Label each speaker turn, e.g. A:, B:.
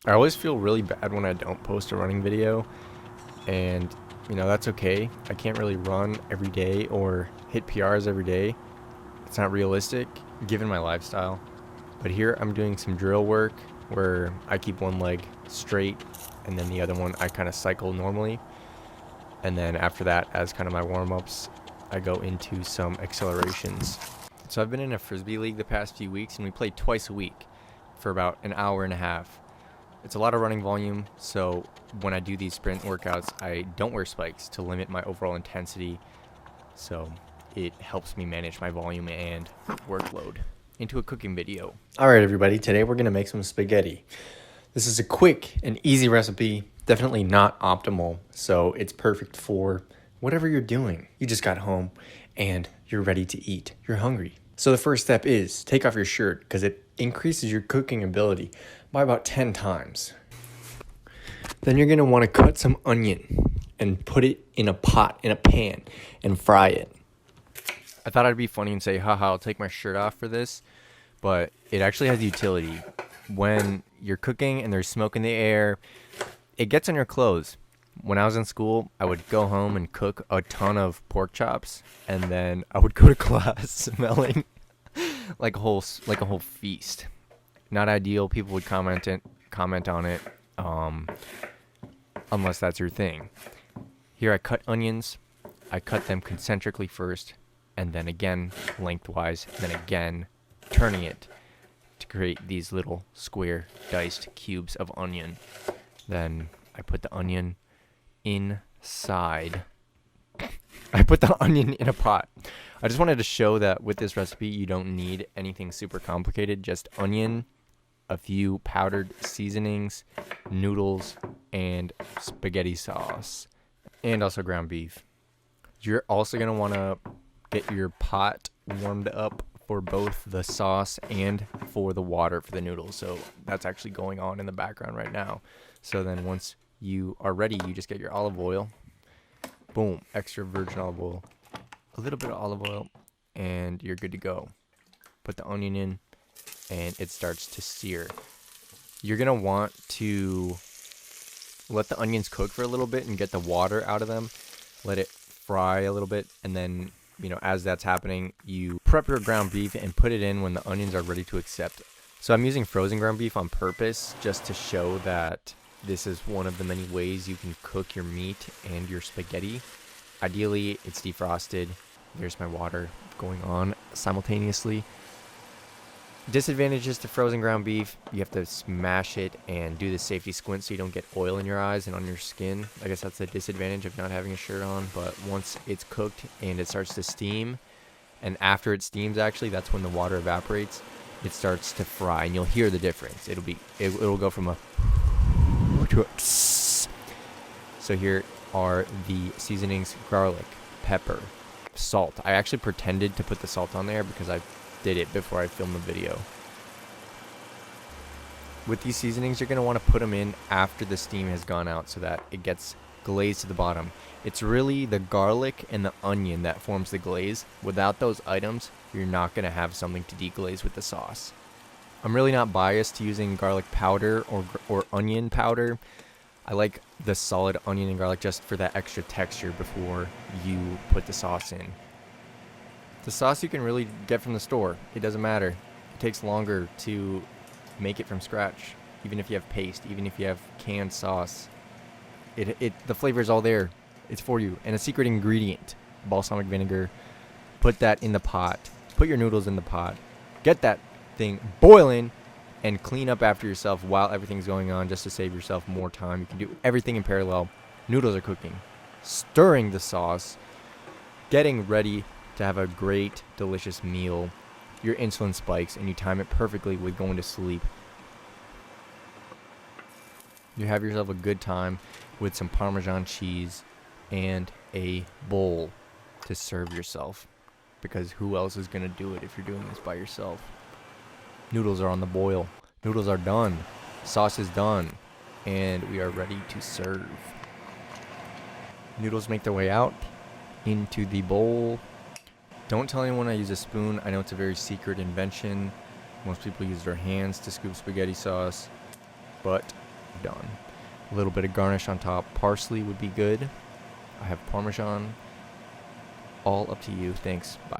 A: I always feel really bad when I don't post a running video, and that's okay. I can't really run every day or hit PRs every day. It's not realistic given my lifestyle. But here I'm doing some drill work where I keep one leg straight and then the other one I kind of cycle normally. And then after that, as kind of my warm-ups, I go into some accelerations. So I've been in a Frisbee league the past few weeks, and we play twice a week for about an hour and a half. It's a lot of running volume, so when I do these sprint workouts, I don't wear spikes to limit my overall intensity, so it helps me manage my volume and workload. Into a cooking video. Alright everybody, today we're going to make some spaghetti. This is a quick and easy recipe, definitely not optimal, so it's perfect for whatever you're doing. You just got home and you're ready to eat. You're hungry. So the first step is take off your shirt because it increases your cooking ability by about 10 times. Then you're going to want to cut some onion and put it in a pot, in a pan, and fry it. I thought I'd be funny and say, haha, I'll take my shirt off for this, but it actually has utility. When you're cooking and there's smoke in the air, it gets on your clothes. When I was in school, I would go home and cook a ton of pork chops, and then I would go to class smelling like a whole feast. Not ideal. People would comment on it, unless that's your thing. Here I cut onions. I cut them concentrically first, and then again lengthwise, then again turning it to create these little square diced cubes of onion. Then I put the onion inside. I put the onion in a pot. I just wanted to show that with this recipe you don't need anything super complicated, just onion, a few powdered seasonings, noodles, and spaghetti sauce, and also ground beef. You're also going to want to get your pot warmed up for both the sauce and for the water for the noodles. So that's actually going on in the background right now. So then once you are ready, you just get your olive oil. Boom, extra virgin olive oil. A little bit of olive oil, and you're good to go. Put the onion in, and it starts to sear. You're going to want to let the onions cook for a little bit and get the water out of them. Let it fry a little bit, and then as that's happening, you prep your ground beef and put it in when the onions are ready to accept. So I'm using frozen ground beef on purpose just to show that this is one of the many ways you can cook your meat and your spaghetti. Ideally, it's defrosted. There's my water going on simultaneously. Disadvantages to frozen ground beef: you have to smash it and do the safety squint so you don't get oil in your eyes and on your skin. I guess that's the disadvantage of not having a shirt on. But once it's cooked and it starts to steam, and after it steams, actually, that's when the water evaporates. It starts to fry, and you'll hear the difference. It'll go from a to a tss. So here are the seasonings: garlic, pepper, salt. I actually pretended to put the salt on there because I did it before I filmed the video. With these seasonings, you're going to want to put them in after the steam has gone out so that it gets glazed to the bottom. It's really the garlic and the onion that forms the glaze. Without those items, you're not going to have something to deglaze with the sauce. I'm really not biased to using garlic powder or onion powder. I like the solid onion and garlic just for that extra texture before you put the sauce in. The sauce you can really get from the store. It doesn't matter. It takes longer to make it from scratch, even if you have paste, even if you have canned sauce. The flavor is all there. It's for you. And a secret ingredient: balsamic vinegar. Put that in the pot. Put your noodles in the pot. Get that thing boiling and clean up after yourself while everything's going on, just to save yourself more time. You can do everything in parallel. Noodles are cooking, stirring the sauce, getting ready to have a great, delicious meal. Your insulin spikes, and you time it perfectly with going to sleep. You have yourself a good time with some Parmesan cheese and a bowl to serve yourself, because who else is going to do it if you're doing this by yourself? Noodles are on the boil. Noodles are done. Sauce is done. And we are ready to serve. Noodles make their way out into the bowl. Don't tell anyone I use a spoon. I know it's a very secret invention. Most people use their hands to scoop spaghetti sauce. But done. A little bit of garnish on top. Parsley would be good. I have Parmesan. All up to you. Thanks. Bye.